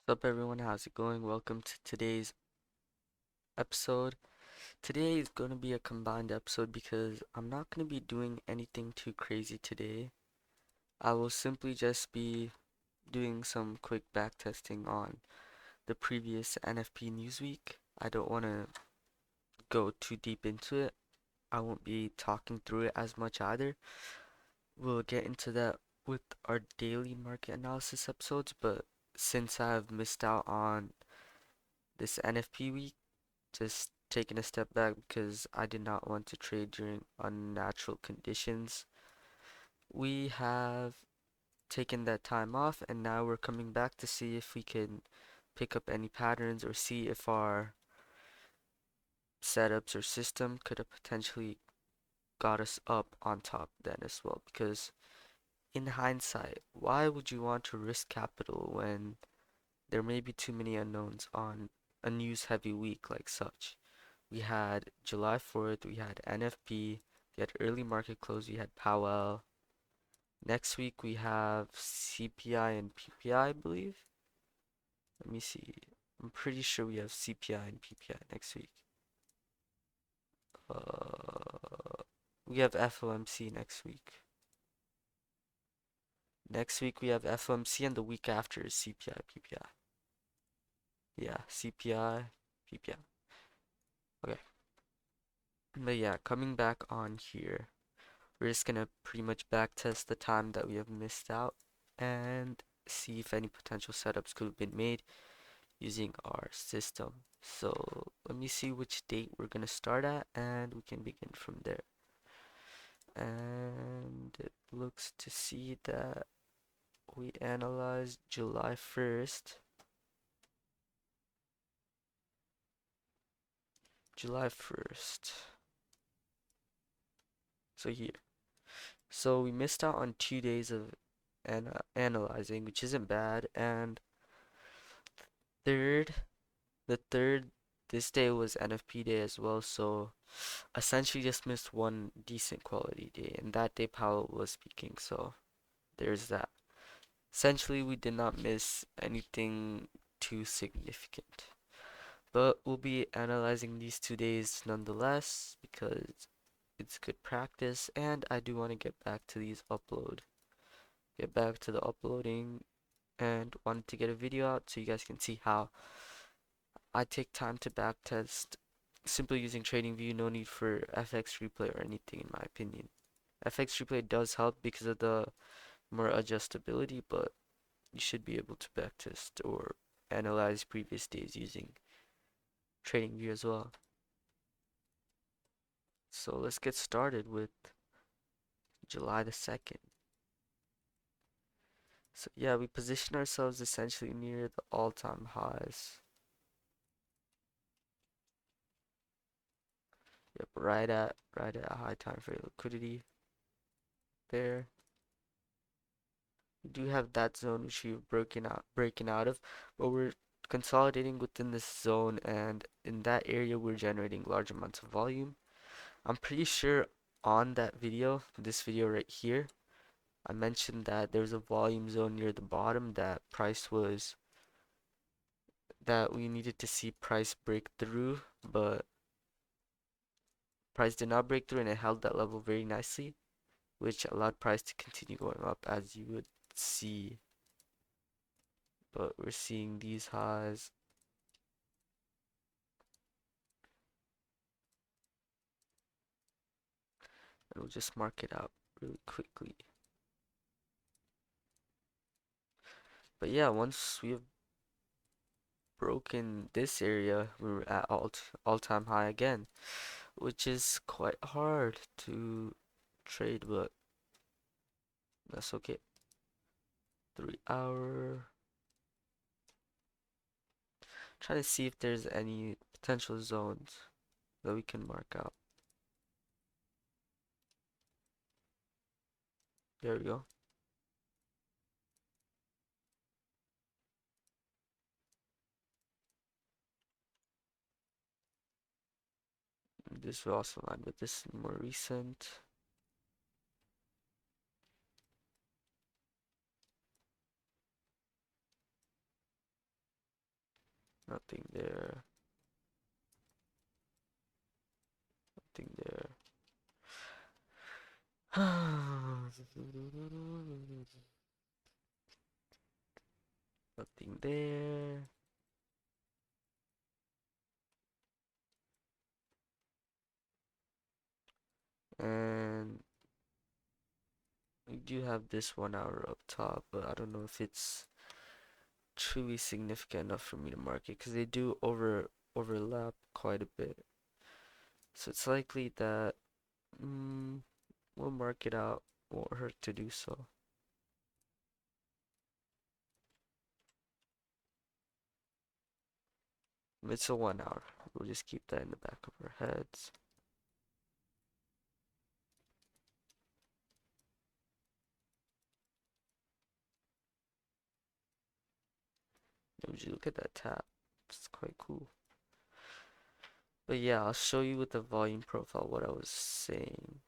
What's up, everyone? How's it going? Welcome to today's episode. Today is going to be a combined episode because I'm not going to be doing anything too crazy today. I will simply just be doing some quick backtesting on the previous NFP news week. I don't want to go too deep into it. I won't be talking through it as much either. We'll get into that with our daily market analysis episodes, but since I've missed out on this NFP week, just taking a step back because I did not want to trade during unnatural conditions. We have taken that time off and now we're coming back to see if we can pick up any patterns or see if our setups or system could have potentially got us up on top then as well. Because in hindsight, why would you want to risk capital when there may be too many unknowns on a news heavy week like such? We had July 4th, we had NFP, we had early market close, we had Powell. Next week we have CPI and PPI, I believe. Let me see. I'm pretty sure we have CPI and PPI next week. We have FOMC next week. Next week we have FOMC and the week after is CPI, PPI. Yeah, CPI, PPI. Okay. But yeah, coming back on here. We're just gonna pretty much backtest the time that we have missed out and see if any potential setups could have been made using our system. So let me see which date we're gonna start at and we can begin from there. And it looks to see that we analyzed July 1st. July 1st. So here. So we missed out on 2 days of analyzing, which isn't bad. And third, The third, this day was NFP day as well, so essentially just missed one decent quality day, and that day Powell was speaking, so there's that. Essentially, we did not miss anything too significant, but we'll be analyzing these 2 days nonetheless because it's good practice, and I do want to get back to get back to the uploading, and wanted to get a video out so you guys can see how I take time to backtest simply using TradingView, no need for FX replay or anything in my opinion. FX replay does help because of the more adjustability, but you should be able to backtest or analyze previous days using TradingView as well. So let's get started with July the 2nd. So yeah, we position ourselves essentially near the all-time highs. Yep, right at high time frame liquidity there. We do have that zone which we've breaking out of, but we're consolidating within this zone, and in that area we're generating large amounts of volume. I'm pretty sure on that video, this video right here, I mentioned that there's a volume zone near the bottom that we needed to see price break through, but price did not break through and it held that level very nicely, which allowed price to continue going up as you would see. But we're seeing these highs. And we'll just mark it out really quickly. But yeah, once we have broken this area, we're at all-time high again, which is quite hard to trade, but that's okay. 3 hour. Try to see if there's any potential zones that we can mark out. There we go. This will also align with this more recent. Nothing there. Nothing there. Nothing there. And we do have this 1 hour up top, but I don't know if it's truly significant enough for me to mark it because they do overlap quite a bit. So it's likely that we'll mark it out. Won't hurt to do so. It's a 1 hour. We'll just keep that in the back of our heads. Would you look at that tap? It's quite cool. But yeah, I'll show you with the volume profile what I was saying.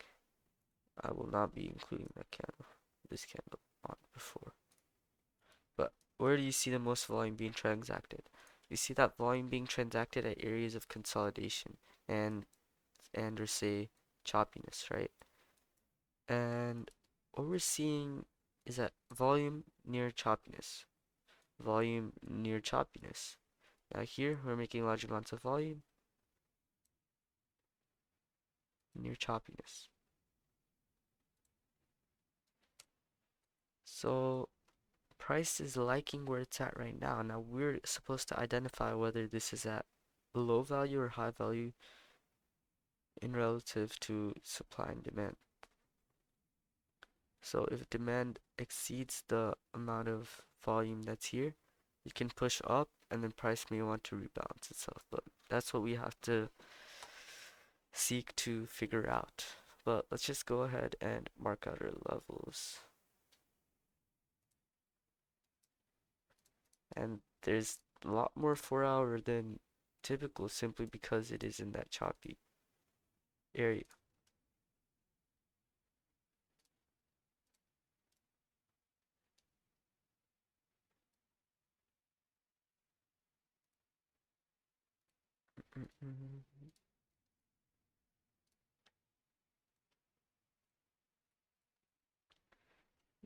I will not be including this candle on before. But where do you see the most volume being transacted? You see that volume being transacted at areas of consolidation and or say choppiness, right? And what we're seeing is that volume near choppiness. Volume near choppiness. Now here we're making large amounts of volume near choppiness. So price is liking where it's at right now. Now we're supposed to identify whether this is at low value or high value in relative to supply and demand. So if demand exceeds the amount of volume that's here, you can push up and then price may want to rebalance itself. But that's what we have to seek to figure out. But let's just go ahead and mark out our levels. And there's a lot more 4 hour than typical simply because it is in that choppy area.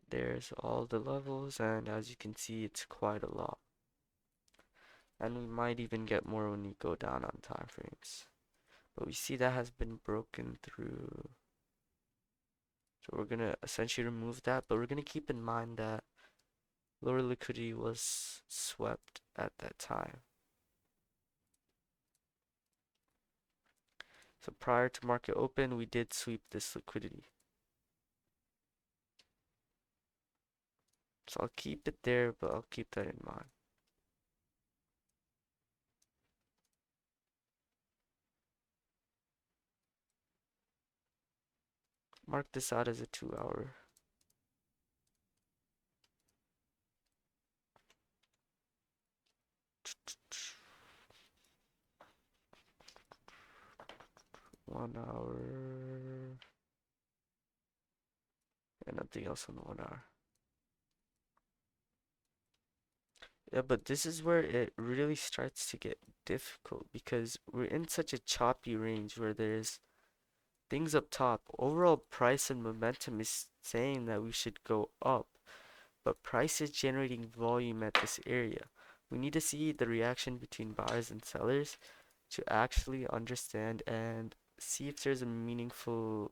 There's all the levels, and as you can see, it's quite a lot. And we might even get more when we go down on time frames. But we see that has been broken through. So we're gonna essentially remove that, but we're gonna keep in mind that lower liquidity was swept at that time. So prior to market open, we did sweep this liquidity. So I'll keep it there, but I'll keep that in mind. Mark this out as a 2 hour. One hour. And nothing else on the 1 hour. Yeah, but this is where it really starts to get difficult because we're in such a choppy range where there's things up top. Overall price and momentum is saying that we should go up, but price is generating volume at this area. We need to see the reaction between buyers and sellers to actually understand and see if there's a meaningful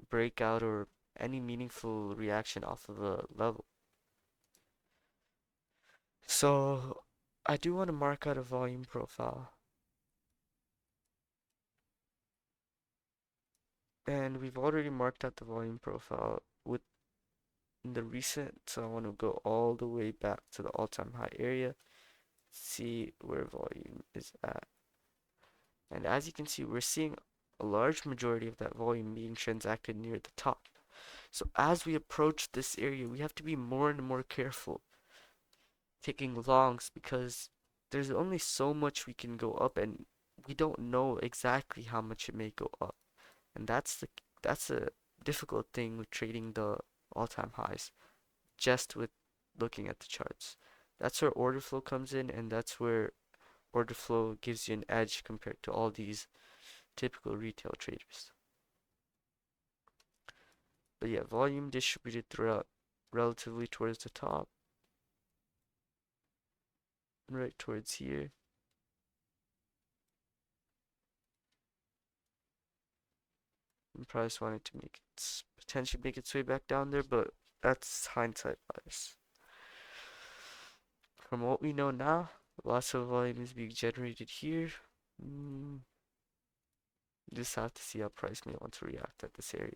breakout or any meaningful reaction off of a level. So I do want to mark out a volume profile. And we've already marked out the volume profile with the recent, so I want to go all the way back to the all-time high area, see where volume is at. And as you can see, we're seeing a large majority of that volume being transacted near the top. So as we approach this area, we have to be more and more careful taking longs because there's only so much we can go up and we don't know exactly how much it may go up. And that's a difficult thing with trading the all-time highs just with looking at the charts. That's where order flow comes in and that's where order flow gives you an edge compared to all these typical retail traders. But yeah, volume distributed throughout relatively towards the top, right towards here. And price wanted to make it potentially make its way back down there, but that's hindsight bias. From what we know now, lots of volume is being generated here. Just have to see how price may want to react at this area.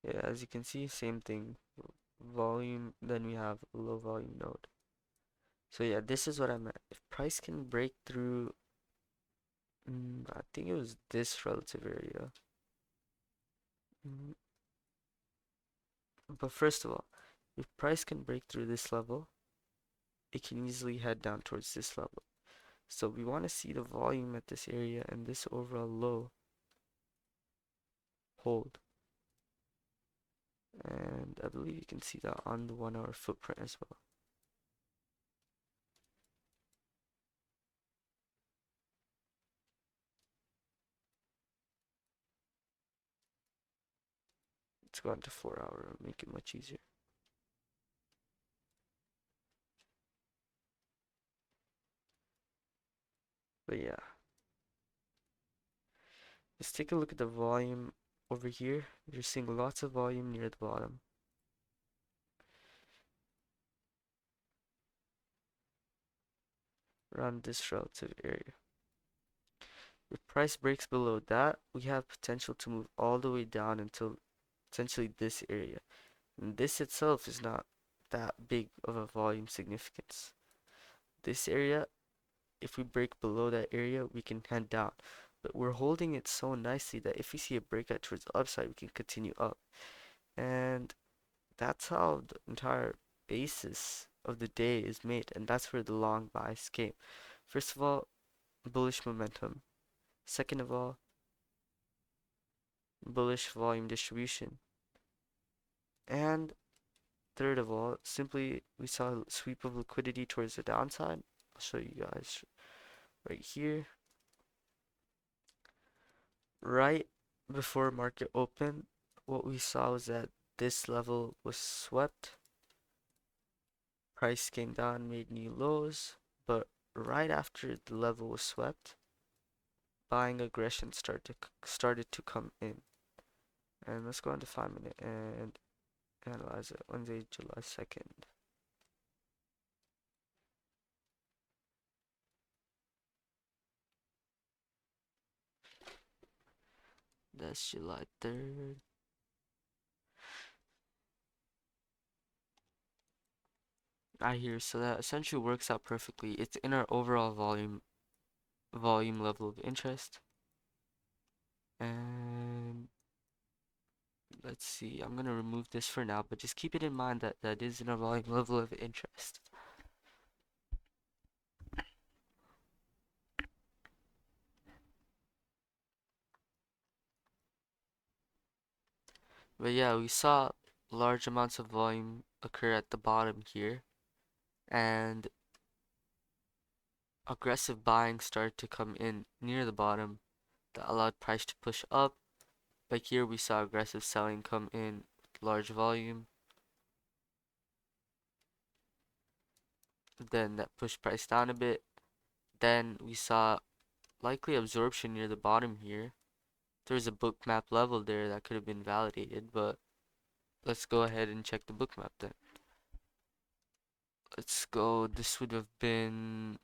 Yeah, as you can see, same thing. Volume, then we have a low volume node. So yeah, this is what I meant. If price can break through, I think it was this relative area. Mm, but first of all, if price can break through this level, it can easily head down towards this level. So we want to see the volume at this area and this overall low hold. And I believe you can see that on the 1 hour footprint as well. Let's go on to 4 hour, make it much easier. But yeah, let's take a look at the volume over here. You're seeing lots of volume near the bottom. Around this relative area. If price breaks below that, we have potential to move all the way down until essentially this area. And this itself is not that big of a volume significance. This area, if we break below that area, we can head down. But we're holding it so nicely that if we see a breakout towards the upside, we can continue up. And that's how the entire basis of the day is made. And that's where the long bias came. First of all, bullish momentum. Second of all, bullish volume distribution. And third of all, simply we saw a sweep of liquidity towards the downside. I'll show you guys right here. Right before market open, what we saw was that this level was swept. Price came down, made new lows, but right after the level was swept, buying aggression started to come in. And let's go on to 5 minute and analyze it. Wednesday, July 2nd. That's July 3rd. I hear, so that essentially works out perfectly. It's in our overall volume level of interest. And let's see, I'm gonna remove this for now, but just keep it in mind that that is in our volume level of interest. But yeah, we saw large amounts of volume occur at the bottom here, and aggressive buying started to come in near the bottom that allowed price to push up. But here we saw aggressive selling come in with large volume. Then that pushed price down a bit. Then we saw likely absorption near the bottom here. There's a Bookmap level there that could have been validated, but let's go ahead and check the Bookmap then. Let's go, this would have been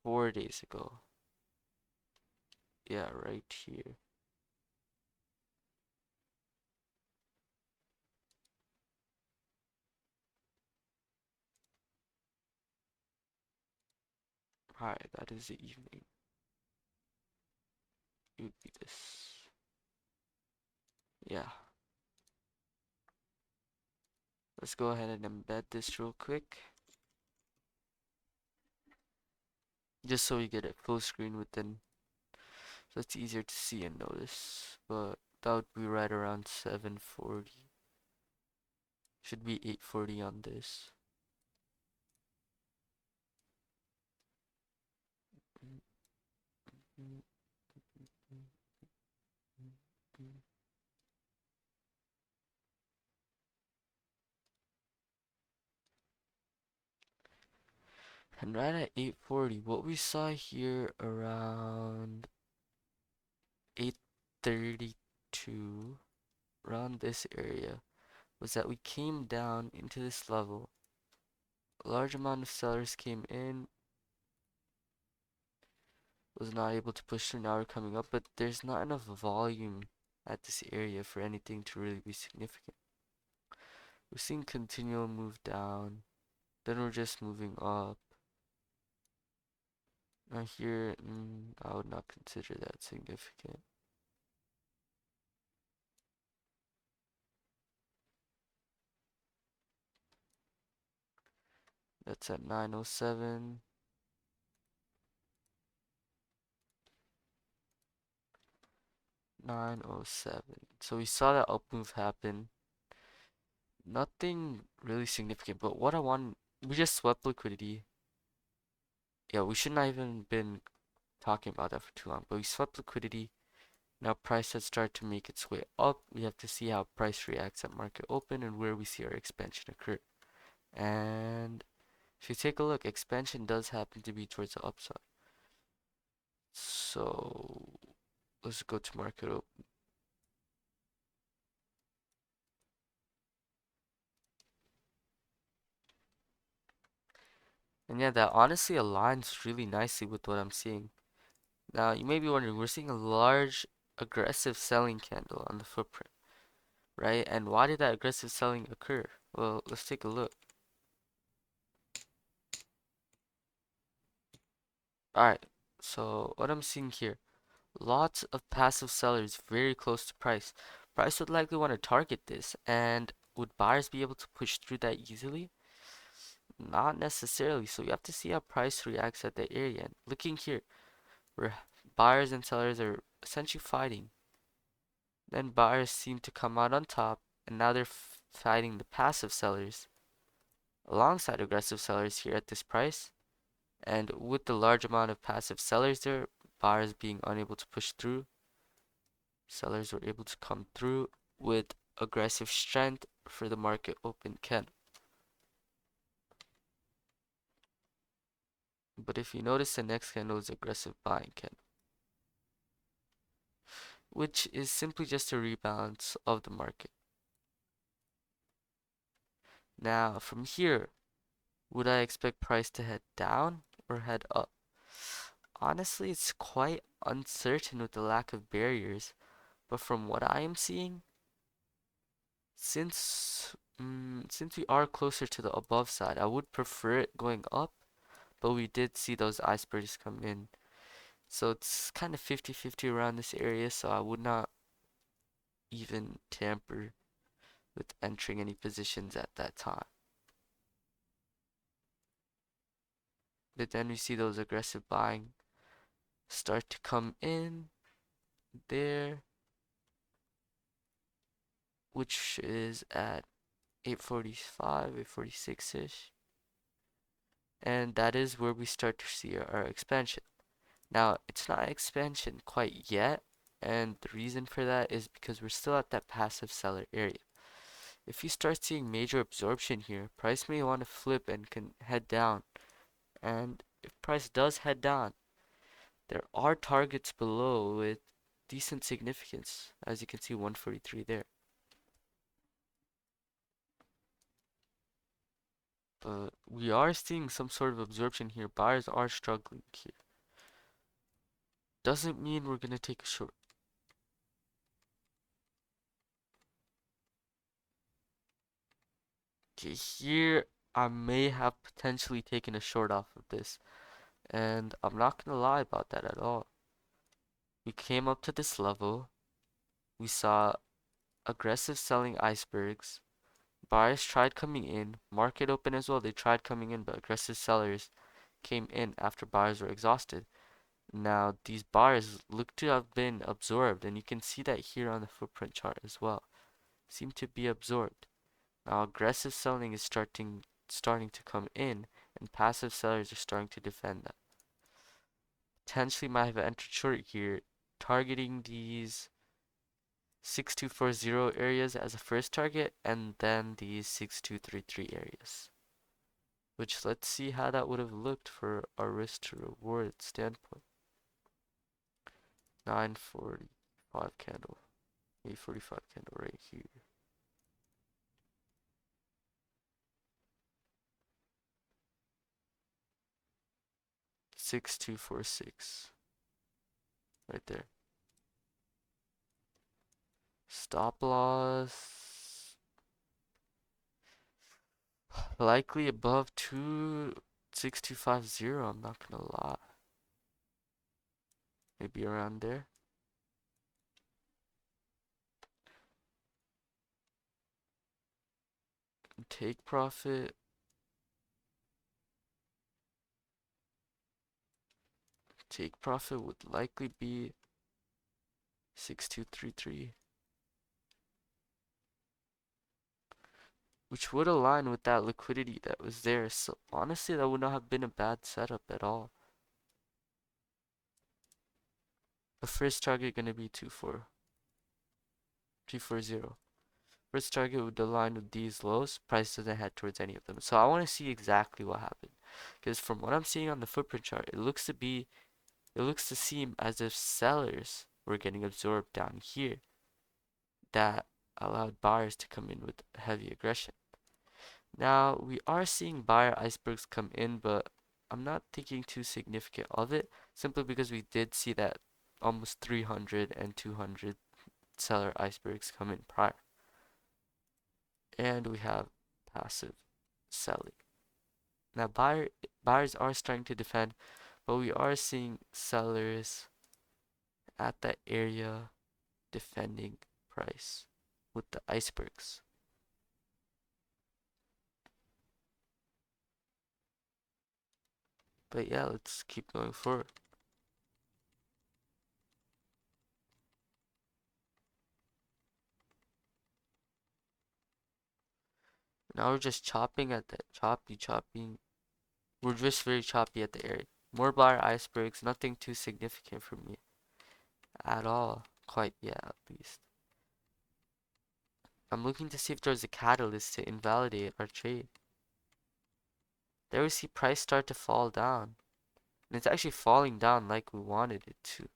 4 days ago. Yeah, right here. Alright, that is the evening. It would be this. Yeah. Let's go ahead and embed this real quick. just so we get it full screen within, so it's easier to see and notice. But that would be right around 740. Should be 840 on this. And right at 840, what we saw here around 832, around this area, was that we came down into this level. A large amount of sellers came in, was not able to push through. Now we're coming up, but there's not enough volume at this area for anything to really be significant. We're seeing continual move down, then we're just moving up. Now here, I would not consider that significant. That's at 907. 907. So we saw that up move happen. Nothing really significant, but what I want, we just swept liquidity. Yeah, we should not even been talking about that for too long, but we swept liquidity. Now price has started to make its way up. We have to see how price reacts at market open and where we see our expansion occur. And if you take a look, expansion does happen to be towards the upside. So let's go to market open. And yeah, that honestly aligns really nicely with what I'm seeing. Now, you may be wondering, we're seeing a large aggressive selling candle on the footprint, right? And why did that aggressive selling occur? Well, let's take a look. Alright, so what I'm seeing here, lots of passive sellers very close to price. Price would likely want to target this, and would buyers be able to push through that easily? Not necessarily, so you have to see how price reacts at the area. And looking here, where buyers and sellers are essentially fighting. Then buyers seem to come out on top, and now they're fighting the passive sellers alongside aggressive sellers here at this price. And with the large amount of passive sellers there, buyers being unable to push through, sellers were able to come through with aggressive strength for the market open candle. But if you notice, the next candle is aggressive buying candle, which is simply just a rebalance of the market. Now, from here, would I expect price to head down or head up? Honestly, it's quite uncertain with the lack of barriers, but from what I am seeing, since we are closer to the above side, I would prefer it going up, but we did see those icebergs come in. So it's kind of 50-50 around this area, so I would not even tamper with entering any positions at that time. But then we see those aggressive buying start to come in there, which is at 845, 846-ish. And that is where we start to see our expansion. Now, it's not expansion quite yet, and the reason for that is because we're still at that passive seller area. If you start seeing major absorption here, price may want to flip and can head down. And if price does head down, there are targets below with decent significance, as you can see 143 there. But we are seeing some sort of absorption here. Buyers are struggling here. Doesn't mean we're gonna take a short. Okay, here I may have potentially taken a short off of this, and I'm not gonna lie about that at all. We came up to this level, we saw aggressive selling icebergs, buyers tried coming in, market open as well, they tried coming in, but aggressive sellers came in after buyers were exhausted. Now these bars look to have been absorbed, and you can see that here on the footprint chart as well. Seem to be absorbed. Now aggressive selling is starting to come in, and passive sellers are starting to defend that. Potentially might have entered short here, targeting these 6240 areas as a first target, and then these 6233 areas. Which, let's see how that would have looked for our risk to reward standpoint. 945 candle, 845 candle right here. 6246 right there. Stop loss likely above 26250. I'm not gonna lie. Maybe around there. Take profit. Take profit would likely be 6233, which would align with that liquidity that was there. So honestly, that would not have been a bad setup at all. The first target gonna be 240. First target would align with these lows. Price doesn't head towards any of them. So I want to see exactly what happened, because from what I'm seeing on the footprint chart, it looks to seem as if sellers were getting absorbed down here. That allowed buyers to come in with heavy aggression. Now we are seeing buyer icebergs come in, but I'm not thinking too significant of it, simply because we did see that almost 300 and 200 seller icebergs come in prior. And we have passive selling. Now buyers are starting to defend, but we are seeing sellers at that area defending price with the icebergs. But yeah, let's keep going forward. Now we're just chopping at the chopping. We're just very choppy at the area. More buyer icebergs, nothing too significant for me at all. Quite yet, at least. I'm looking to see if there's a catalyst to invalidate our trade. There we see price start to fall down. And it's actually falling down like we wanted it to.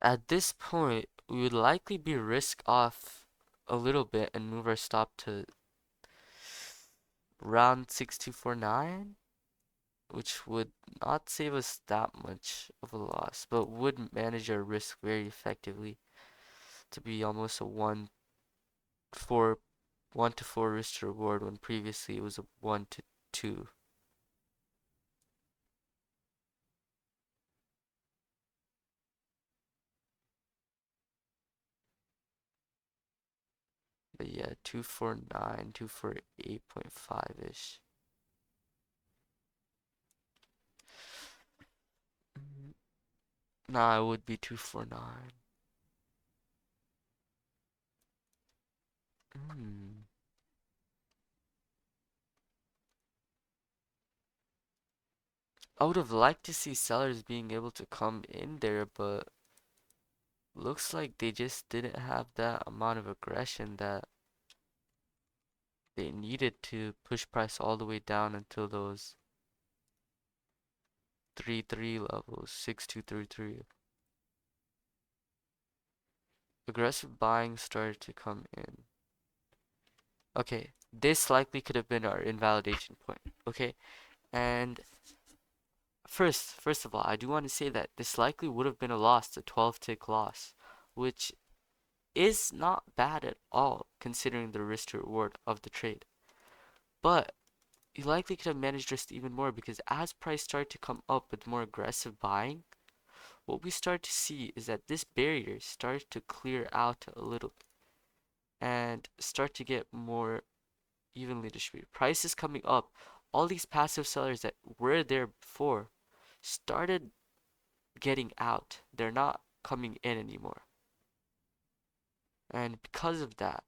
At this point, we would likely be risk off a little bit and move our stop to round 6249, which would not save us that much of a loss, but would manage our risk very effectively to be almost a 1 to 4 risk to reward, when previously it was a 1 to 2. But yeah, 249, 248.5-ish. Nah, it would be 249. I would have liked to see sellers being able to come in there, but looks like they just didn't have that amount of aggression that they needed to push price all the way down until those 3-3 levels, 6-2-3-3. Aggressive buying started to come in. Okay, this likely could have been our invalidation point. Okay, and first of all, I do want to say that this likely would have been a loss, a 12 tick loss, which is not bad at all considering the risk to reward of the trade. But you likely could have managed risk even more, because as price started to come up with more aggressive buying, what we start to see is that this barrier starts to clear out a little and start to get more evenly distributed. Prices coming up. All these passive sellers that were there before started getting out. They're not coming in anymore. And because of that,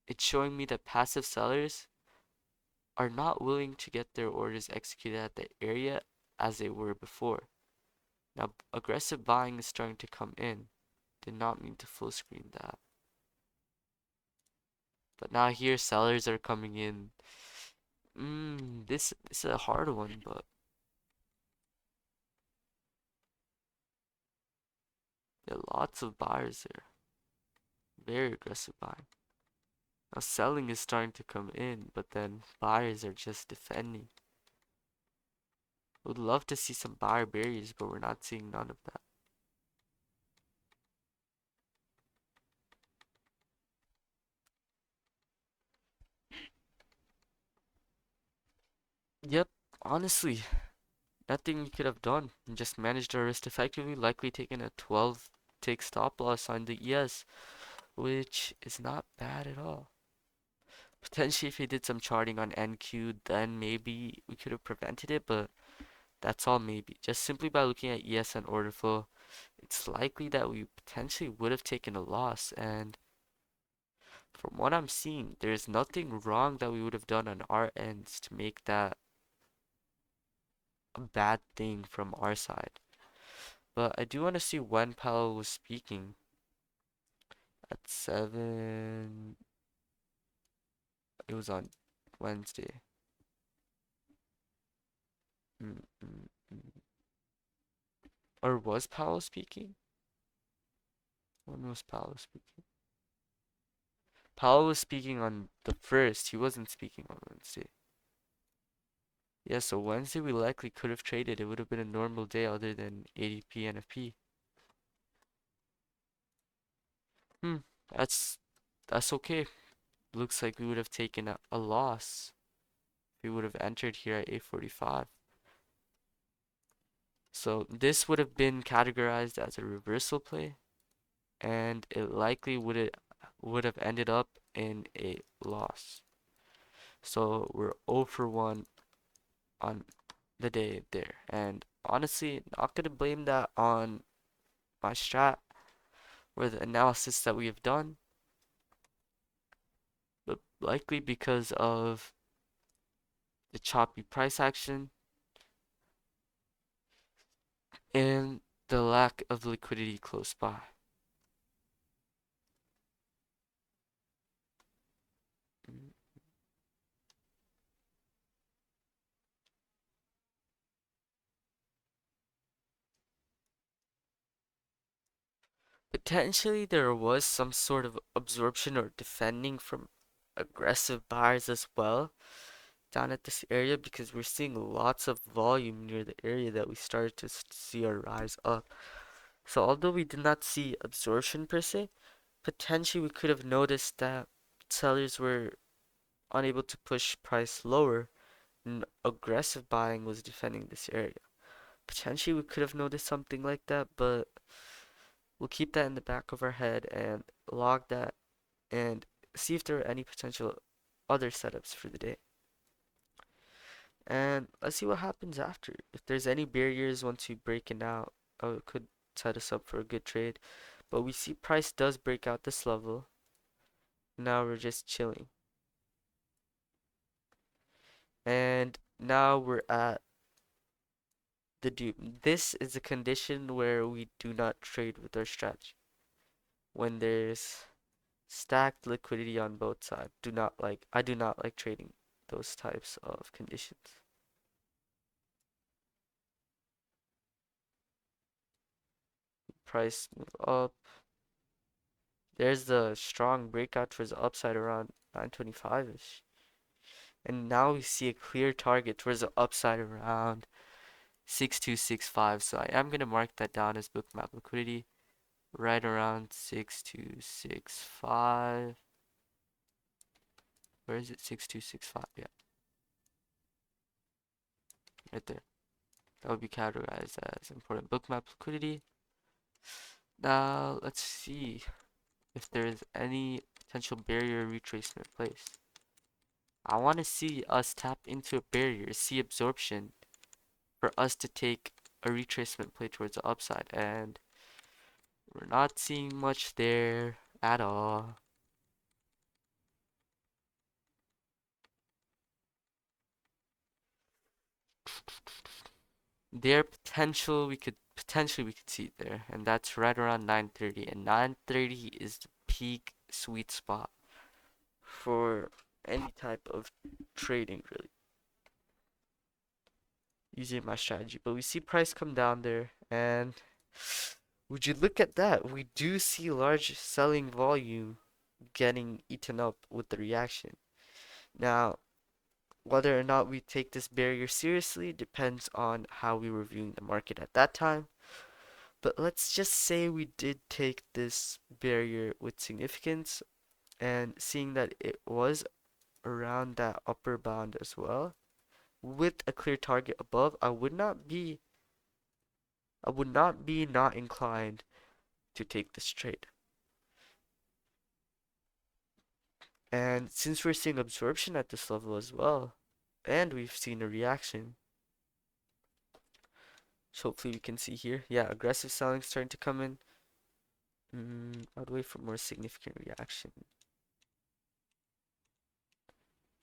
it's showing me that passive sellers are not willing to get their orders executed at the area as they were before. Now, aggressive buying is starting to come in. Did not mean to full screen that. But now here sellers are coming in. This is a hard one, but there are lots of buyers there. Very aggressive buying. Now selling is starting to come in, but then buyers are just defending. Would love to see some buyer barriers, but we're not seeing none of that. Yep, honestly, nothing we could have done. We just managed our risk effectively, likely taking a 12 tick stop loss on the ES, which is not bad at all. Potentially, if he did some charting on NQ, then maybe we could have prevented it, but that's all maybe. Just simply by looking at ES and order flow, it's likely that we potentially would have taken a loss. And from what I'm seeing, there's nothing wrong that we would have done on our ends to make that a bad thing from our side. But I do want to see when Powell was speaking at 7. It was on Wednesday. Mm, mm, mm. Or was Powell speaking? When was Powell speaking? Powell was speaking on the 1st. He wasn't speaking on Wednesday. Yeah, so Wednesday we likely could have traded. It would have been a normal day other than ADP NFP. Hmm, that's that's okay. Looks like we would have taken a loss. We would have entered here at 845. So this would have been categorized as a reversal play, and it likely would have ended up in a loss. So we're 0 for 1 on the day there. And honestly, not gonna blame that on my strat or the analysis that we have done, but likely because of the choppy price action and the lack of liquidity close by. Mm. Potentially there was some sort of absorption or defending from aggressive buyers as well down at this area because we're seeing lots of volume near the area that we started to see our rise up. So although we did not see absorption per se, potentially we could have noticed that sellers were unable to push price lower and aggressive buying was defending this area. Potentially we could have noticed something like that, but we'll keep that in the back of our head and log that and see if there are any potential other setups for the day. And let's see what happens after. If there's any barriers once we break it out, it could set us up for a good trade. But we see price does break out this level. Now we're just chilling. And now we're at the dupe. This is a condition where we do not trade with our strategy. When there's stacked liquidity on both sides. I do not like trading those types of conditions. Price move up. There's the strong breakout towards the upside around 925-ish. And now we see a clear target towards the upside around 6265. So I am going to mark that down as Bookmap liquidity right around 6265. Where is it? 6265. Yeah, right there. That would be categorized as important bookmap liquidity. Now let's see if there is any potential barrier retracement place. I want to see us tap into a barrier, see absorption for us to take a retracement play towards the upside, and we're not seeing much there at all. There potential we could see it there, and that's right around 9:30, and 9:30 is the peak sweet spot for any type of trading really using my strategy. But we see price come down there, and would you look at that, we do see large selling volume getting eaten up with the reaction. Now, whether or not we take this barrier seriously depends on how we were viewing the market at that time. But let's just say we did take this barrier with significance, and seeing that it was around that upper bound as well, with a clear target above, I would not be not inclined to take this trade. And since we're seeing absorption at this level as well, and we've seen a reaction, so hopefully we can see here, yeah, aggressive selling starting to come in. I'd wait for more significant reaction.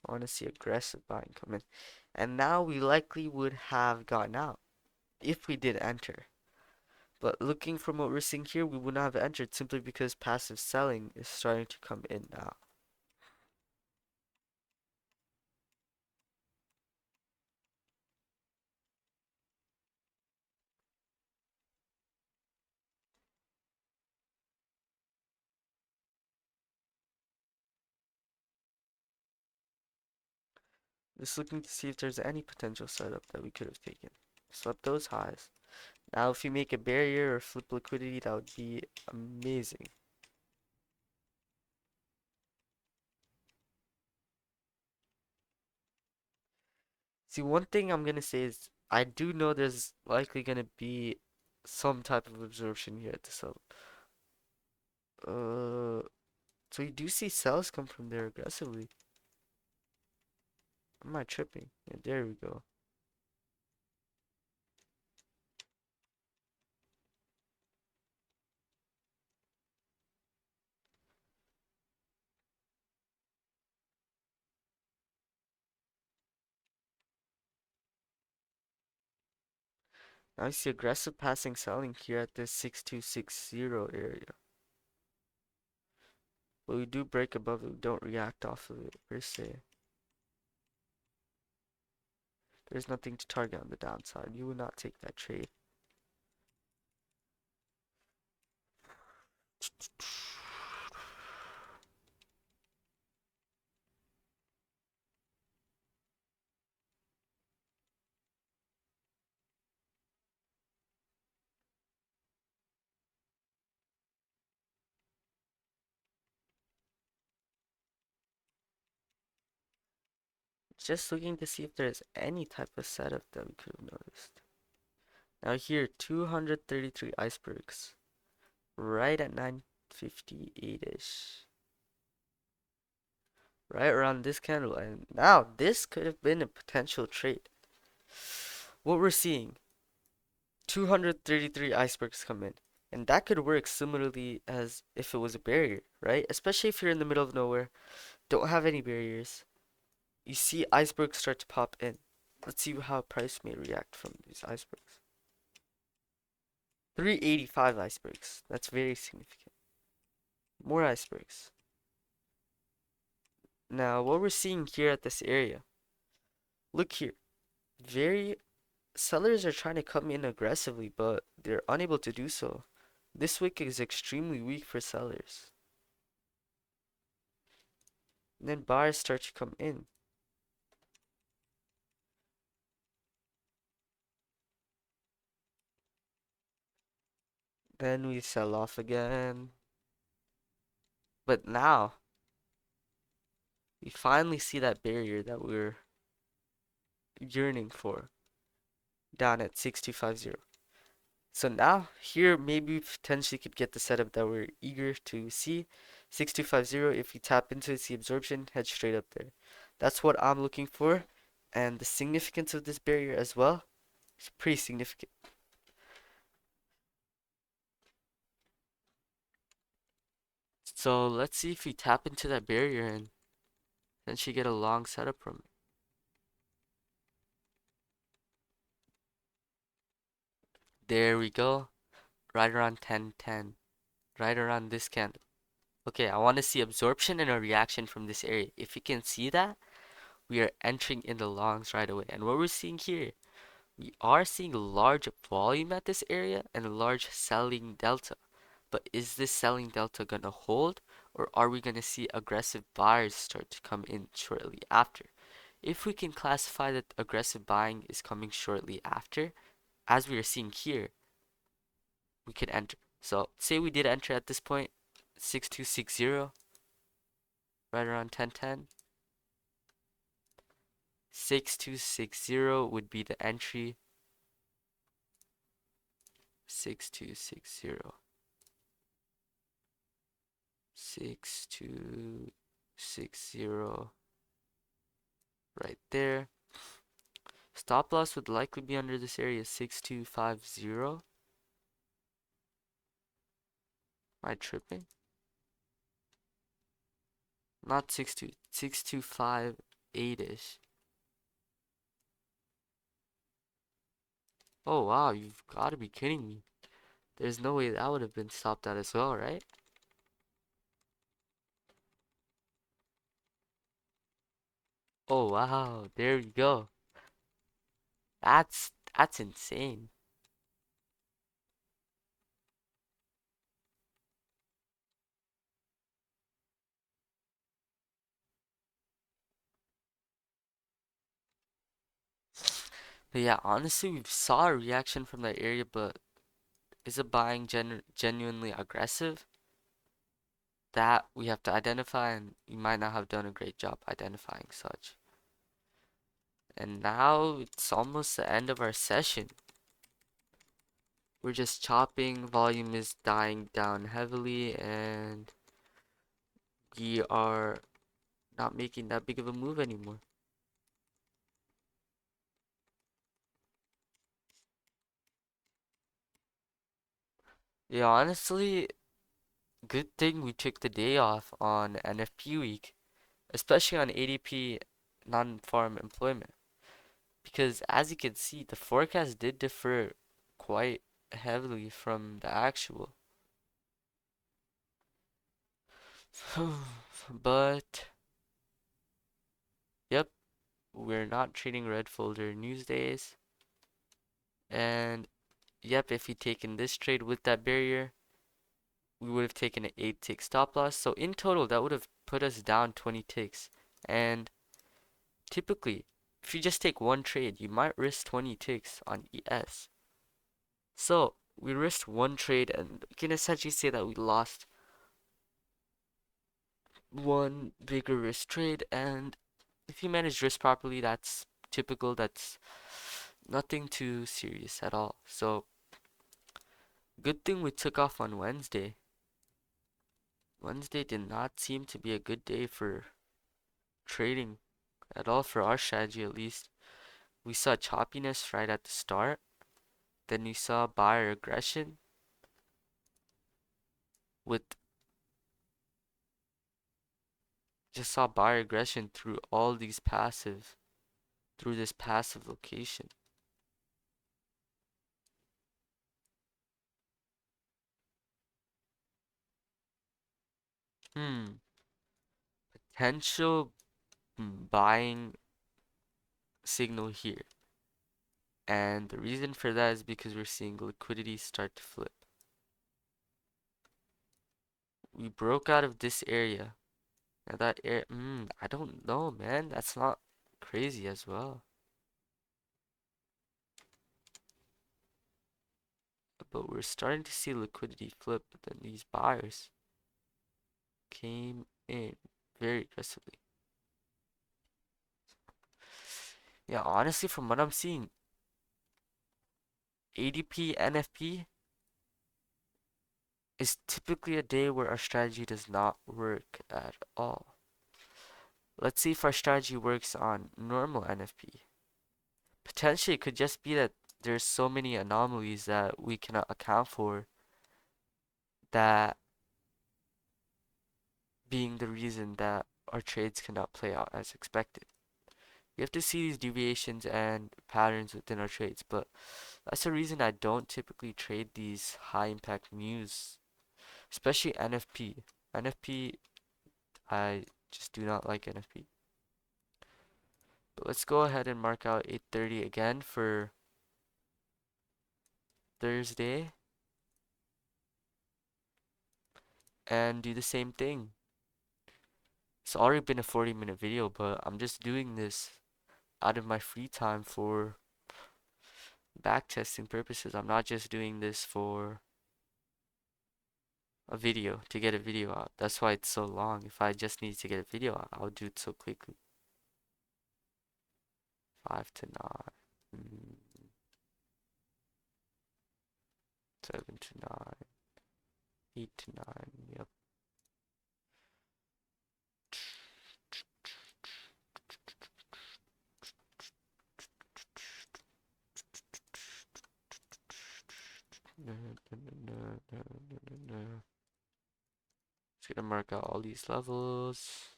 I want to see aggressive buying come in. And now we likely would have gotten out if we did enter. But looking from what we're seeing here, we would not have entered simply because passive selling is starting to come in now. Just looking to see if there's any potential setup that we could have taken. Swept those highs. Now if you make a barrier or flip liquidity, that would be amazing. See, one thing I'm gonna say is I do know there's likely gonna be some type of absorption here at this level. So you do see sells come from there aggressively. Am I tripping? Yeah, there we go. Now I see aggressive passing selling here at this 6260 area. But we do break above it, we don't react off of it per se. There's nothing to target on the downside. You would not take that trade. Just looking to see if there's any type of setup that we could have noticed. Now here, 233 icebergs. Right at 958-ish. Right around this candle. And now, this could have been a potential trade. What we're seeing, 233 icebergs come in. And that could work similarly as if it was a barrier, right? Especially if you're in the middle of nowhere, don't have any barriers. You see icebergs start to pop in. Let's see how price may react from these icebergs. 385 icebergs. That's very significant. More icebergs. Now, what we're seeing here at this area, look here. Very sellers are trying to come in aggressively, but they're unable to do so. This wick is extremely weak for sellers. And then buyers start to come in. Then we sell off again. But now, we finally see that barrier that we're yearning for. down at 6250. So now here maybe we potentially could get the setup that we're eager to see. 6250, if we tap into it, see absorption, head straight up there. That's what I'm looking for. And the significance of this barrier as well is pretty significant. So let's see if we tap into that barrier and then she get a long setup from it. There we go. Right around 1010. Right around this candle. Okay, I want to see absorption and a reaction from this area. If you can see that, we are entering in the longs right away. And what we're seeing here, we are seeing a large volume at this area and a large selling delta. But is this selling delta gonna hold, or are we gonna see aggressive buyers start to come in shortly after? If we can classify that aggressive buying is coming shortly after, as we are seeing here, we could enter. So say we did enter at this point, 6260, right around 1010. 6260 would be the entry. 6260. 6260 right there. Stop loss would likely be under this area 6250. Am I tripping? Not 6258-ish. Oh wow, you've got to be kidding me. There's no way that would have been stopped at as well, right? Oh wow, there we go. That's insane. But yeah, honestly, we saw a reaction from that area, but is it buying genuinely aggressive? That we have to identify, and you might not have done a great job identifying such. And now it's almost the end of our session. We're just chopping, volume is dying down heavily, and we are not making that big of a move anymore. Yeah, honestly, good thing we took the day off on NFP week, especially on ADP non-farm employment. Because as you can see, the forecast did differ quite heavily from the actual. But, yep, we're not trading red folder news days. And, yep, if you taken this trade with that barrier, we would have taken an 8 tick stop loss. So in total, that would have put us down 20 ticks. And typically, if you just take one trade, you might risk 20 ticks on ES. So we risked one trade, and we can essentially say that we lost one bigger risk trade. And if you manage risk properly, that's typical. That's nothing too serious at all. So good thing we took off on Wednesday. Wednesday did not seem to be a good day for trading at all, for our strategy at least. We saw choppiness right at the start. Then we saw buyer aggression with just saw buyer aggression through all these passive through this passive location. Hmm. Potential buying signal here. And the reason for that is because we're seeing liquidity start to flip. We broke out of this area. Now that area, I don't know, man. That's not crazy as well. But we're starting to see liquidity flip, but then these buyers came in very aggressively. Yeah, honestly, from what I'm seeing, ADP NFP is typically a day where our strategy does not work at all. Let's see if our strategy works on normal NFP. Potentially, it could just be that there's so many anomalies that we cannot account for, that being the reason that our trades cannot play out as expected. We have to see these deviations and patterns within our trades, but that's the reason I don't typically trade these high impact news, especially NFP. NFP, I just do not like NFP. But let's go ahead and mark out 8:30 again for Thursday and do the same thing. It's already been a 40-minute video, but I'm just doing this out of my free time for backtesting purposes. I'm not just doing this for a video to get a video out. That's why it's so long. If I just need to get a video out, I would do it so quickly. 5 to 9. 7 to 9. 8 to 9. Yep. Just gonna mark out all these levels.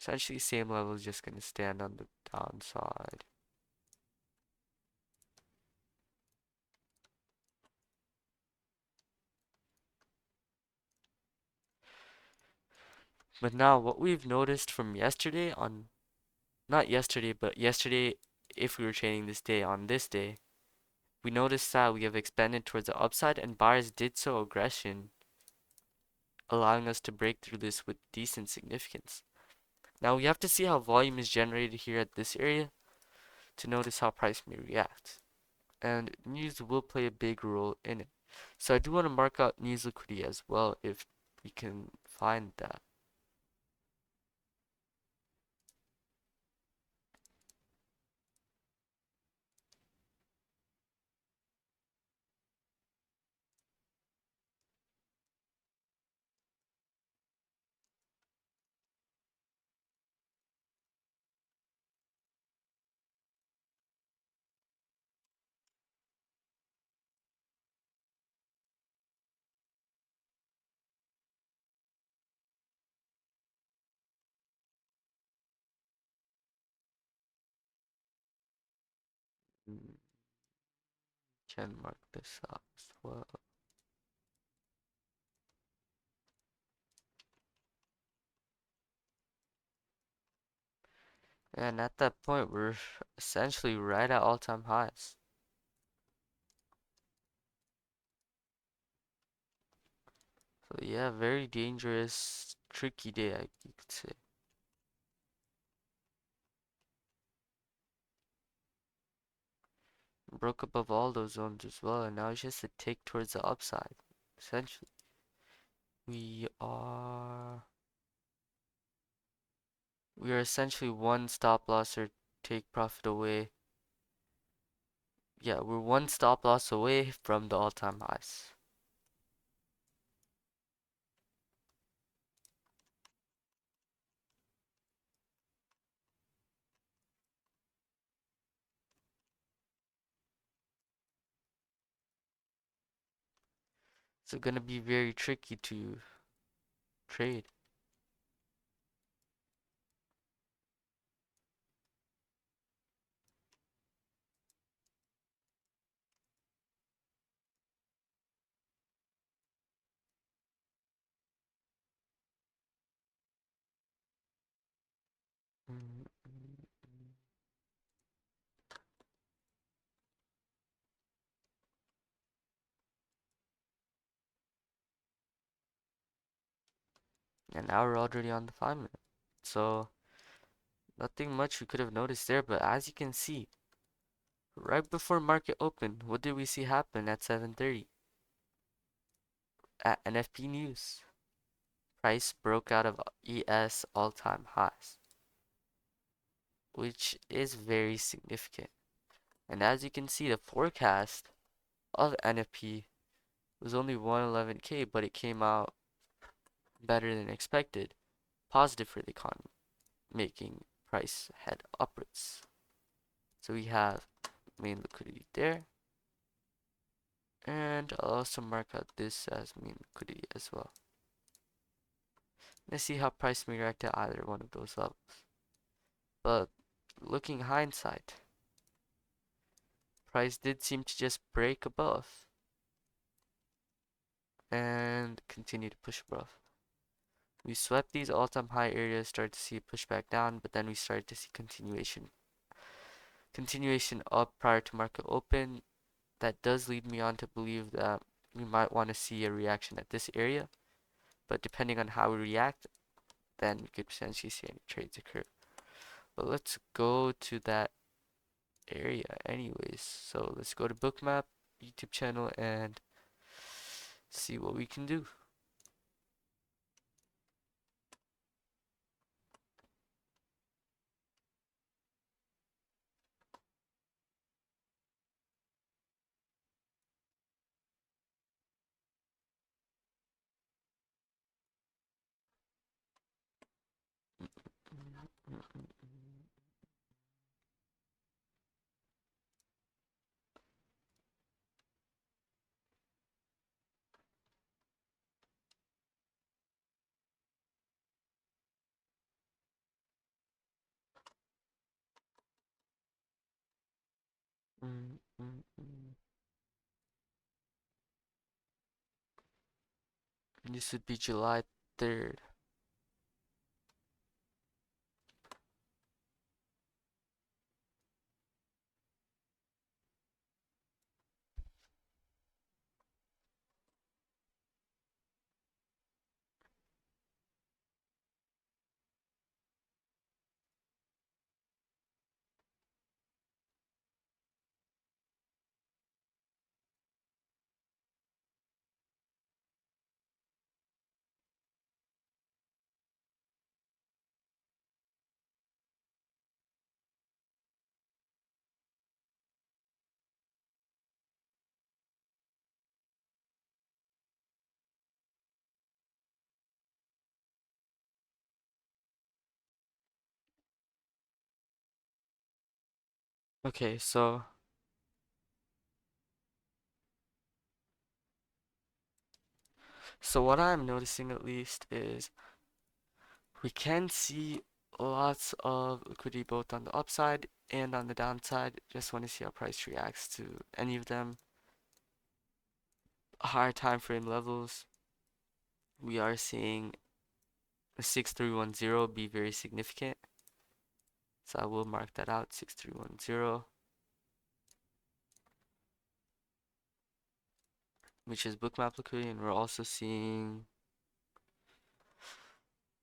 Essentially, same level is just gonna stand on the downside. But now, what we've noticed from yesterday on, not yesterday, but yesterday, if we were trading this day on this day, we noticed that we have expanded towards the upside and buyers did so aggression, allowing us to break through this with decent significance. Now we have to see how volume is generated here at this area to notice how price may react. And news will play a big role in it. So I do want to mark out news liquidity as well if we can find that. Mm, Can mark this out as well. And at that point, we're essentially right at all-time highs. So yeah, very dangerous, tricky day, you could say. Broke above all those zones as well, and now it's just a tick towards the upside. Essentially, we are we are essentially one stop loss or take profit away. Yeah, we're one stop loss away from the all-time highs. So gonna be very tricky to trade. Mm, mm, mm. And now we're already on the 5 minute. So nothing much we could have noticed there, but as you can see, right before market open, what did we see happen at 7:30? At NFP News, price broke out of ES all-time highs, which is very significant. And as you can see, the forecast of NFP was only 111K, but it came out better than expected, positive for the economy, making price head upwards. So we have main liquidity there, and I'll also mark out this as main liquidity as well. Let's see how price may react to either one of those levels. But looking hindsight, price did seem to just break above and continue to push above. We swept these all-time high areas, started to see a push back down, but then we started to see continuation up prior to market open. That does lead me on to believe that we might want to see a reaction at this area, but depending on how we react, then we could potentially see any trades occur. But let's go to that area anyways. So let's go to Bookmap, YouTube channel, and see what we can do. This would be July 3rd. Okay, so what I'm noticing at least is we can see lots of liquidity both on the upside and on the downside. Just want to see how price reacts to any of them. Higher time frame levels, we are seeing the 6310 be very significant. So I will mark that out, 6310, which is bookmap liquidity, and we're also seeing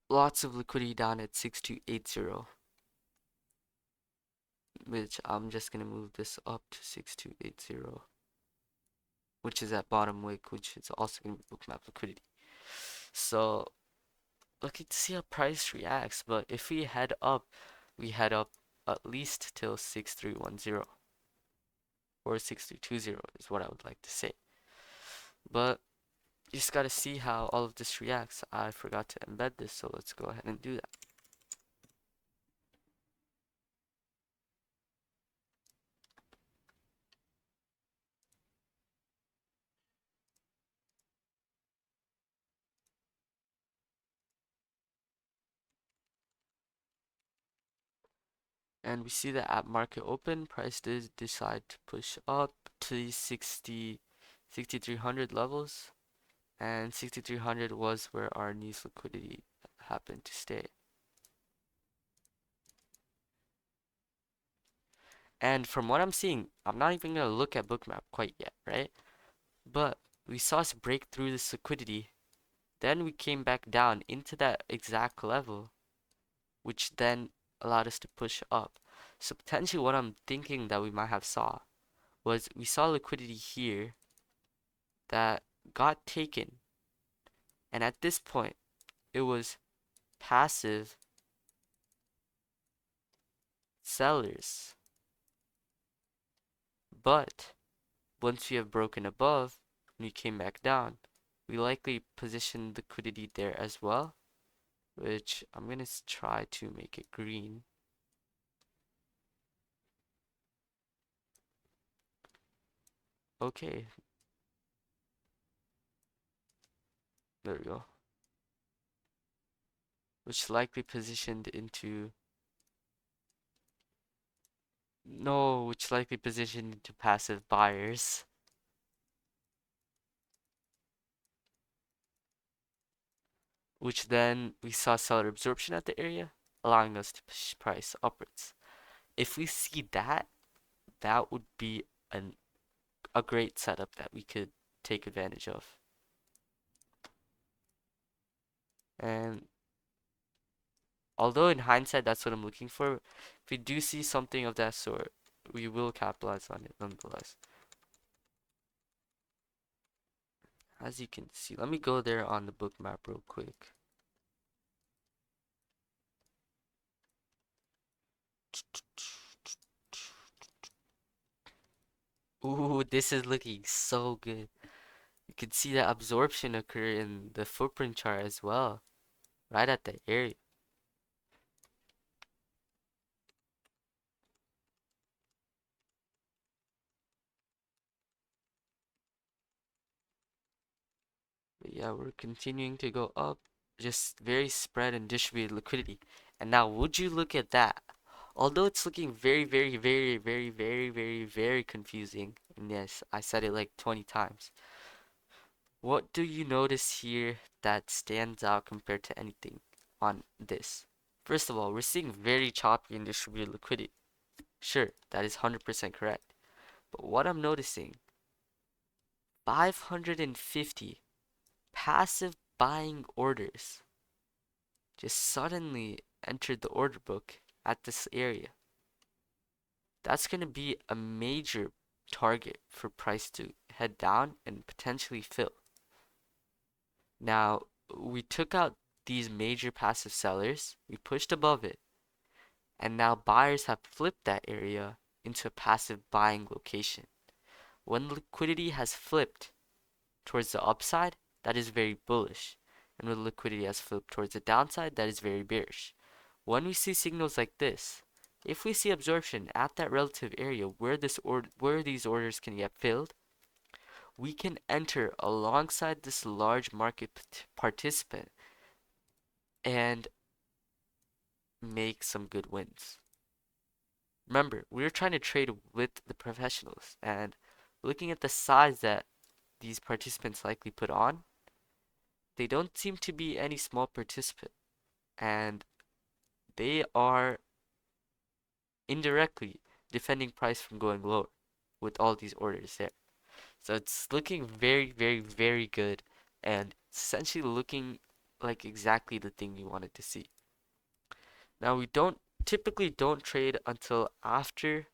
lots of liquidity down at 6280, which I'm just gonna move this up to 6280, which is at bottom wick, which is also gonna be bookmap liquidity. So looking to see how price reacts, but if we head up, we head up at least till 6310 or 6320 is what I would like to say. But you just gotta see how all of this reacts. I forgot to embed this, so let's go ahead and do that. And we see that at market open, price did decide to push up to the 6300 levels, and 6300 was where our niche liquidity happened to stay. And from what I'm seeing, I'm not even gonna look at Bookmap quite yet, right? But we saw us break through this liquidity, then we came back down into that exact level, which then allowed us to push up. So potentially what I'm thinking that we might have saw was we saw liquidity here that got taken, and at this point it was passive sellers But once we have broken above and we came back down, we likely positioned liquidity there as well, which I'm gonna try to make it green. Okay, there we go. Which likely positioned into no, which likely positioned into passive buyers, which then we saw seller absorption at the area, allowing us to push price upwards. If we see that, that would be a great setup that we could take advantage of. And although in hindsight that's what I'm looking for, if we do see something of that sort, we will capitalize on it nonetheless. As you can see, let me go there on the book map real quick. Ooh, this is looking so good. You can see that absorption occur in the footprint chart as well, right at the area. But yeah, we're continuing to go up, just very spread and distributed liquidity. And now, would you look at that? Although it's looking very, very, very, very, very, very, very confusing, and yes, I said it like 20 times. What do you notice here that stands out compared to anything on this? First of all, we're seeing very choppy and distributed liquidity. Sure, that is 100% correct. But what I'm noticing, 550 passive buying orders just suddenly entered the order book at this area. That's going to be a major target for price to head down and potentially fill. Now, we took out these major passive sellers, we pushed above it, and now buyers have flipped that area into a passive buying location. When liquidity has flipped towards the upside, that is very bullish. And when liquidity has flipped towards the downside, that is very bearish. When we see signals like this, if we see absorption at that relative area where these orders can get filled, we can enter alongside this large market participant and make some good wins. Remember, we're trying to trade with the professionals, and looking at the size that these participants likely put on, they don't seem to be any small participant, and they are indirectly defending price from going lower with all these orders there. So it's looking very, very, very good, and essentially looking like exactly the thing you wanted to see. Now we typically don't trade until after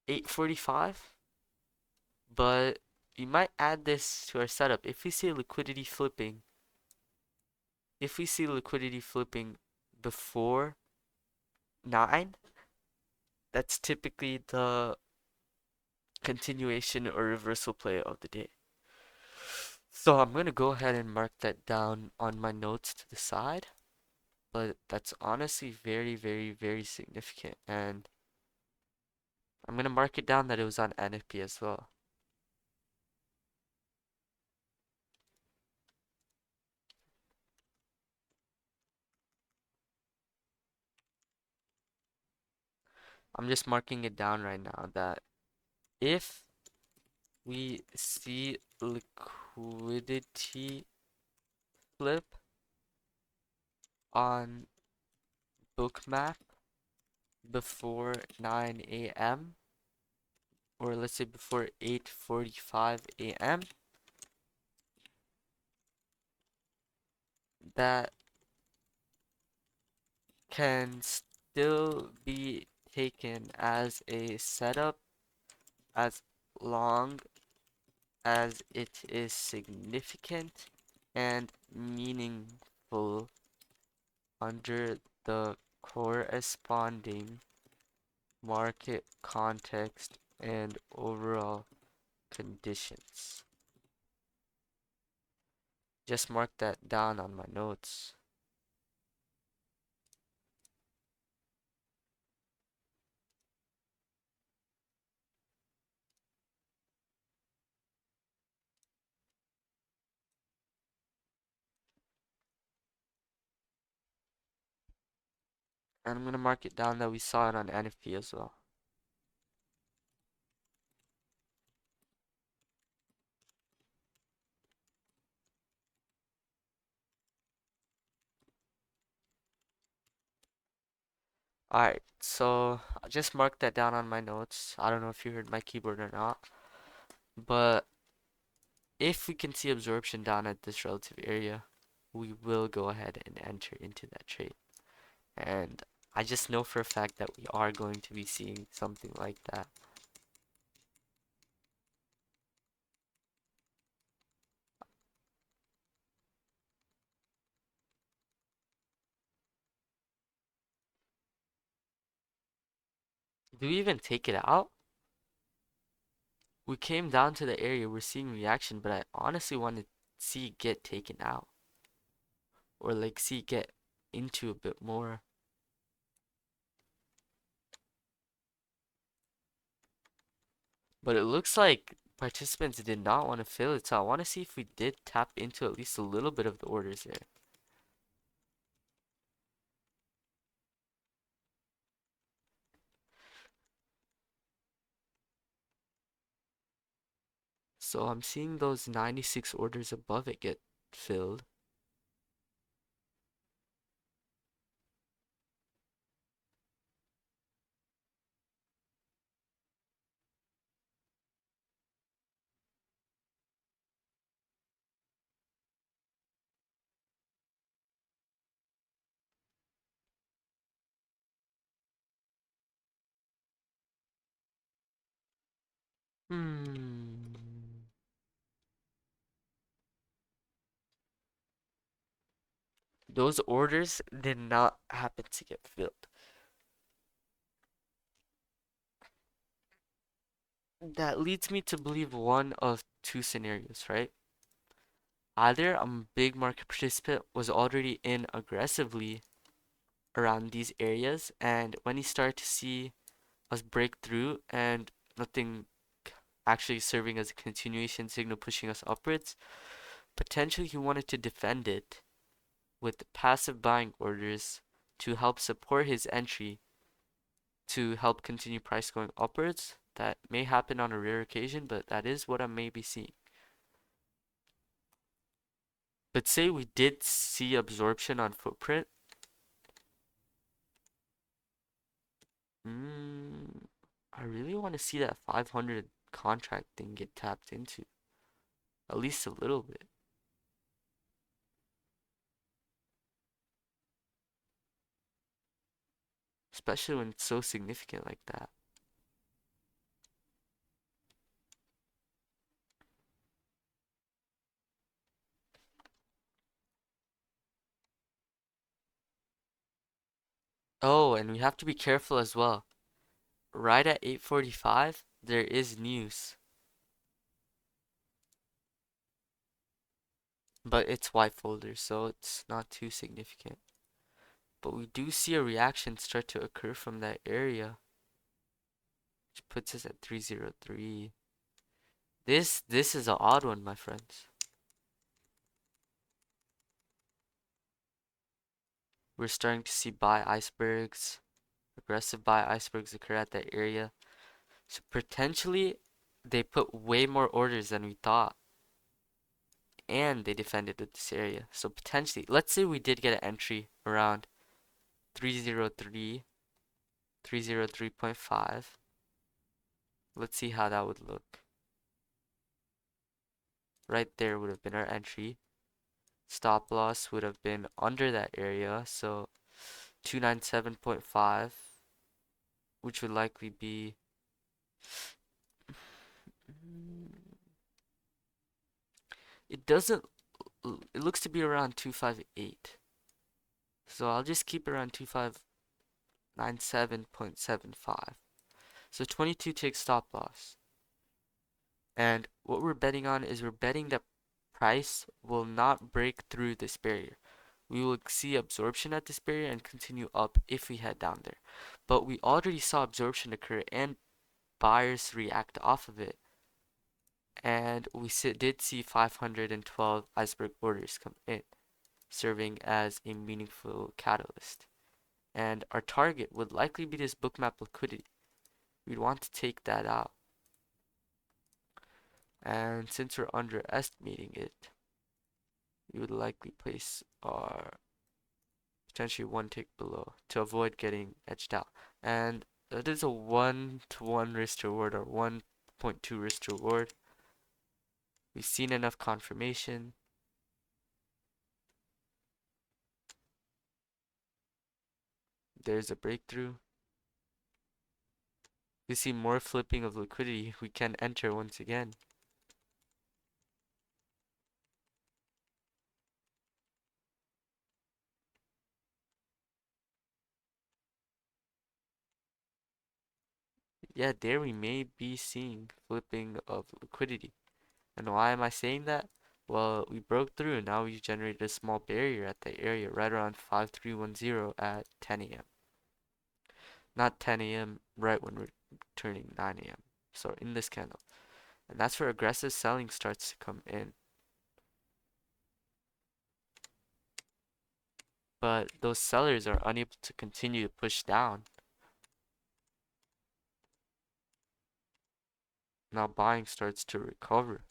8:45, but we might add this to our setup. If we see liquidity flipping before 9, that's typically the continuation or reversal play of the day. So I'm going to go ahead and mark that down on my notes to the side, but that's honestly very, very, very significant. And I'm going to mark it down that it was on NFP as well. I'm just marking it down right now that if we see liquidity flip on Bookmap before 9 a.m., or let's say before 8:45 a.m., that can still be taken as a setup as long as it is significant and meaningful under the corresponding market context and overall conditions. Just mark that down on my notes. And I'm gonna mark it down that we saw it on NFP as well. Alright, so I just marked that down on my notes. I don't know if you heard my keyboard or not, but if we can see absorption down at this relative area, we will go ahead and enter into that trade. And I just know for a fact that we are going to be seeing something like that. Do we even take it out? We came down to the area, we're seeing reaction, but I honestly want to see it get taken out. Or like see it get into a bit more. But it looks like participants did not want to fill it, so I want to see if we did tap into at least a little bit of the orders there. So I'm seeing those 96 orders above it get filled. Hmm. Those orders did not happen to get filled. That leads me to believe one of two scenarios, right? Either a big market participant was already in aggressively around these areas, and when he started to see us break through and nothing actually serving as a continuation signal pushing us upwards, potentially he wanted to defend it with passive buying orders to help support his entry to help continue price going upwards. That may happen on a rare occasion, but that is what I may be seeing. But say we did see absorption on footprint. I really want to see that 500 contract thing get tapped into. At least a little bit. Especially when it's so significant like that. Oh, and we have to be careful as well. Right at 8:45, there is news. But it's white folder, so it's not too significant. But we do see a reaction start to occur from that area, which puts us at 303. This is an odd one, my friends. We're starting to see buy icebergs, aggressive buy icebergs occur at that area. So potentially they put way more orders than we thought. And they defended at this area. So potentially, let's say we did get an entry around 303, 303.5. Let's see how that would look. Right there would have been our entry. Stop loss would have been under that area, so 297.5, which would likely be it doesn't it looks to be around 258. So I'll just keep it around 2597.75. So 22 takes stop loss. And what we're betting on is we're betting that price will not break through this barrier. We will see absorption at this barrier and continue up if we head down there. But we already saw absorption occur and buyers react off of it. And we did see 512 iceberg orders come in, serving as a meaningful catalyst. And our target would likely be this bookmap liquidity. We'd want to take that out. And since we're underestimating it, we would likely place our potentially one tick below to avoid getting edged out. And that is a 1-to-1 risk to reward or 1.2 risk to reward. We've seen enough confirmation. There's a breakthrough. We see more flipping of liquidity. We can enter once again. Yeah, there we may be seeing flipping of liquidity. And why am I saying that? Well, we broke through and now we've generated a small barrier at the area right around 5310 at 10 a.m. Not 10 a.m. right when we're turning 9 a.m. So in this candle. And that's where aggressive selling starts to come in. But those sellers are unable to continue to push down. Now buying starts to recover.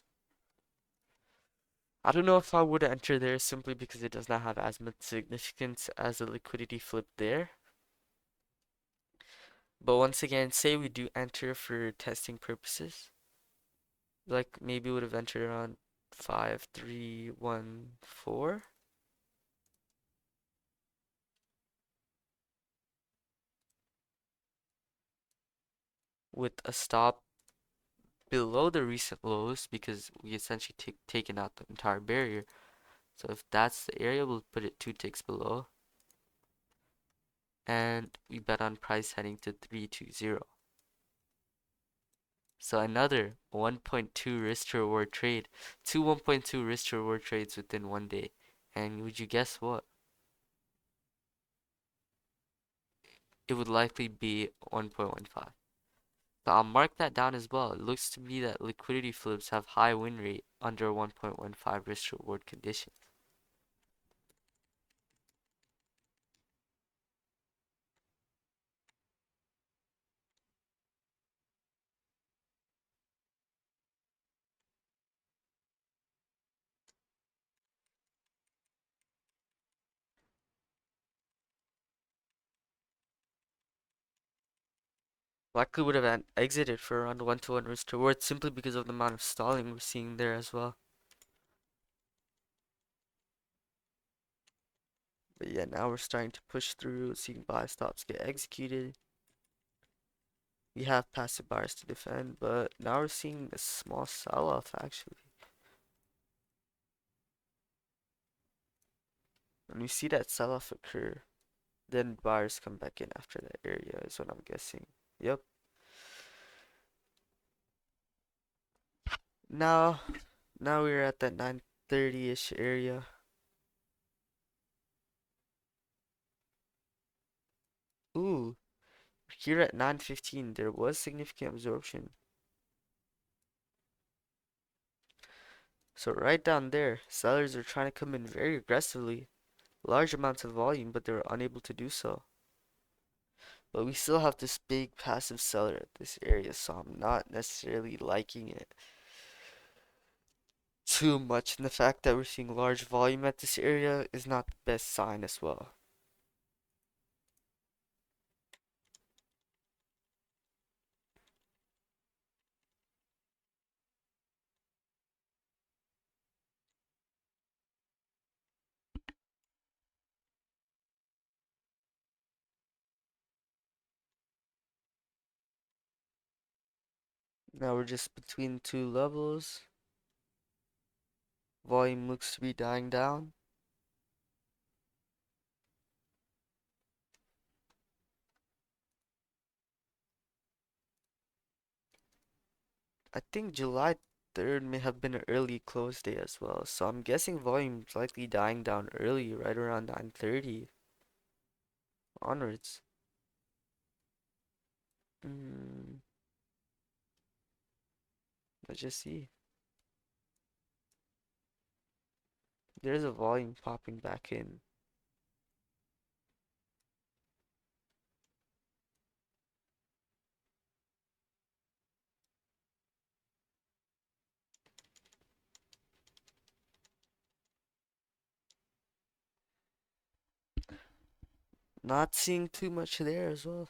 I don't know if I would enter there simply because it does not have as much significance as a liquidity flip there. But once again, say we do enter for testing purposes. Like maybe would have entered around 5314 with a stop below the recent lows because we essentially taken out the entire barrier. So if that's the area, we'll put it 2 ticks below. And we bet on price heading to 320. So another 1.2 risk to reward trade. Two 1.2 risk to reward trades within 1 day. And would you guess what? It would likely be 1.15. So I'll mark that down as well. It looks to me that liquidity flips have high win rate under 1.15 risk to reward conditions. Likely would have exited for around 1-to-1 risk to reward simply because of the amount of stalling we're seeing there as well. But yeah, now we're starting to push through, seeing buy stops get executed. We have passive buyers to defend, but now we're seeing a small sell-off actually. When we see that sell-off occur, then buyers come back in after that area is what I'm guessing. Yep. Now, now we're at that 9:30-ish area. Ooh, here at 9:15, there was significant absorption. So right down there, sellers are trying to come in very aggressively. Large amounts of volume, but they were unable to do so. But we still have this big passive seller at this area, so I'm not necessarily liking it too much. And the fact that we're seeing large volume at this area is not the best sign as well. Now we're just between two levels. Volume looks to be dying down. I think July 3rd may have been an early close day as well. So I'm guessing volume's likely dying down early, right around 9:30 onwards. Mm, let's just see. There's a volume popping back in. Not seeing too much there as well.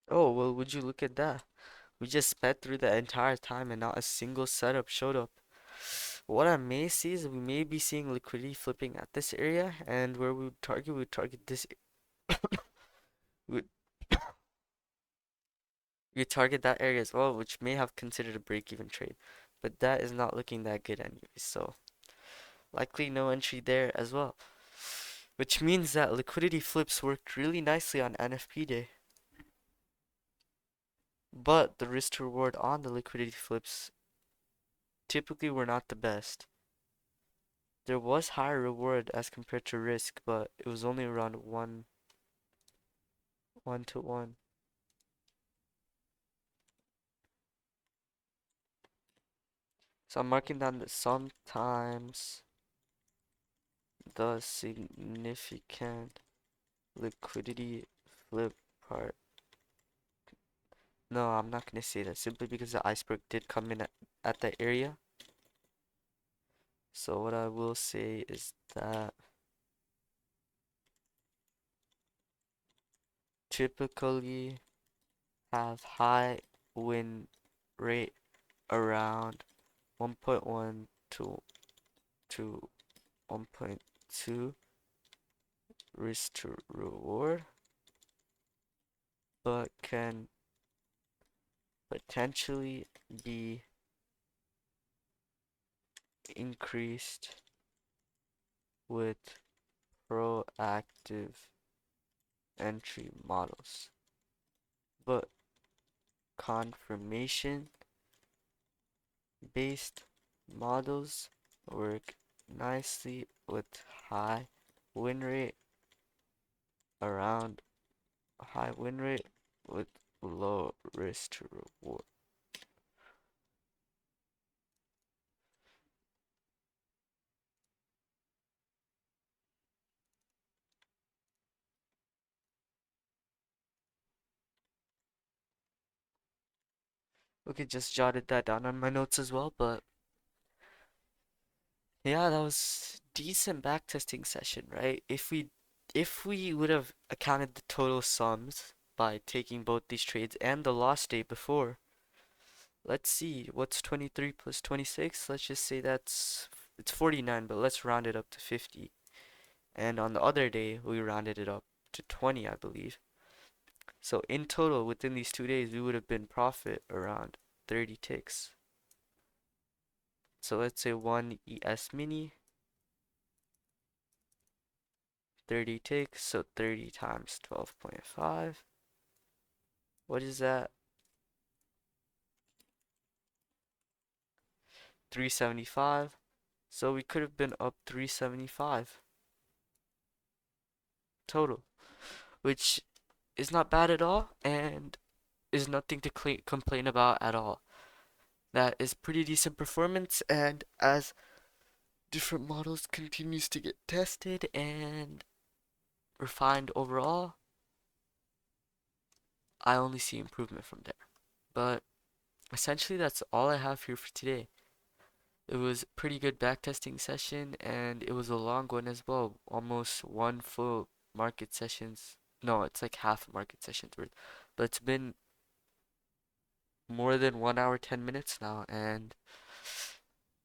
Oh, well, would you look at that? We just sped through the entire time and not a single setup showed up. What I may see is we may be seeing liquidity flipping at this area, and where we would target this, we we target that area as well, which may have considered a break-even trade. But that is not looking that good anyways, so likely no entry there as well. Which means that liquidity flips worked really nicely on NFP day. But the risk to reward on the liquidity flips typically were not the best. There was higher reward as compared to risk, but it was only around 1 to 1. So I'm marking down that sometimes the significant liquidity flip part. No, I'm not gonna say that simply because the iceberg did come in at that area. So what I will say is that typically have high win rate around 1.1 to 1.2 risk to reward, but can potentially be increased with proactive entry models. But confirmation based models work nicely with high win rate around high win rate with low risk to reward. Okay, just jotted that down on my notes as well, but yeah, that was decent backtesting session, right? If we would have accounted the total sums by taking both these trades and the loss day before, let's see, what's 23 plus 26? Let's just say it's 49, but let's round it up to 50. And on the other day, we rounded it up to 20, I believe. So in total, within these 2 days, we would have been profit around 30 ticks. So let's say one ES mini, 30 ticks, so 30 times 12.5. What is that? 375. So we could have been up 375 total, which is not bad at all and is nothing to complain about at all. That is pretty decent performance, and as different models continues to get tested and refined overall, I only see improvement from there. But essentially that's all I have here for today. It was a pretty good backtesting session and it was a long one as well. Almost one full market sessions. No, it's like half a market sessions worth. But it's been more than 1 hour, 10 minutes now. And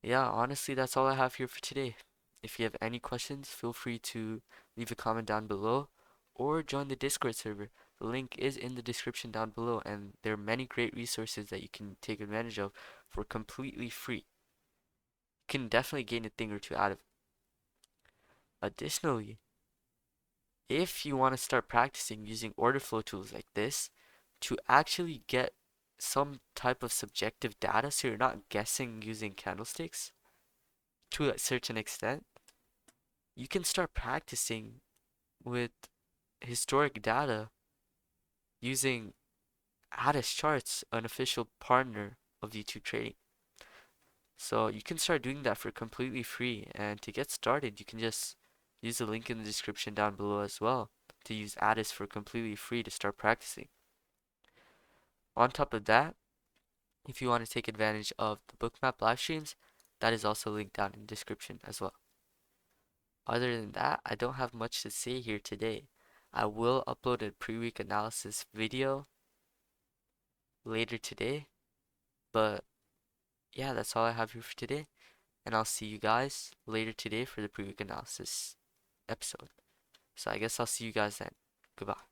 yeah, honestly, that's all I have here for today. If you have any questions, feel free to leave a comment down below or join the Discord server. The link is in the description down below, and there are many great resources that you can take advantage of for completely free. You can definitely gain a thing or two out of it. Additionally, if you want to start practicing using order flow tools like this to actually get some type of subjective data so you're not guessing using candlesticks to a certain extent, you can start practicing with historic data using Addis Charts, an official partner of YouTube Trading. So you can start doing that for completely free. And to get started, you can just use the link in the description down below as well to use Addis for completely free to start practicing. On top of that, if you want to take advantage of the Bookmap live streams, that is also linked down in the description as well. Other than that, I don't have much to say here today. I will upload a pre-week analysis video later today, but yeah, that's all I have here for today, and I'll see you guys later today for the pre-week analysis episode. So I guess I'll see you guys then. Goodbye.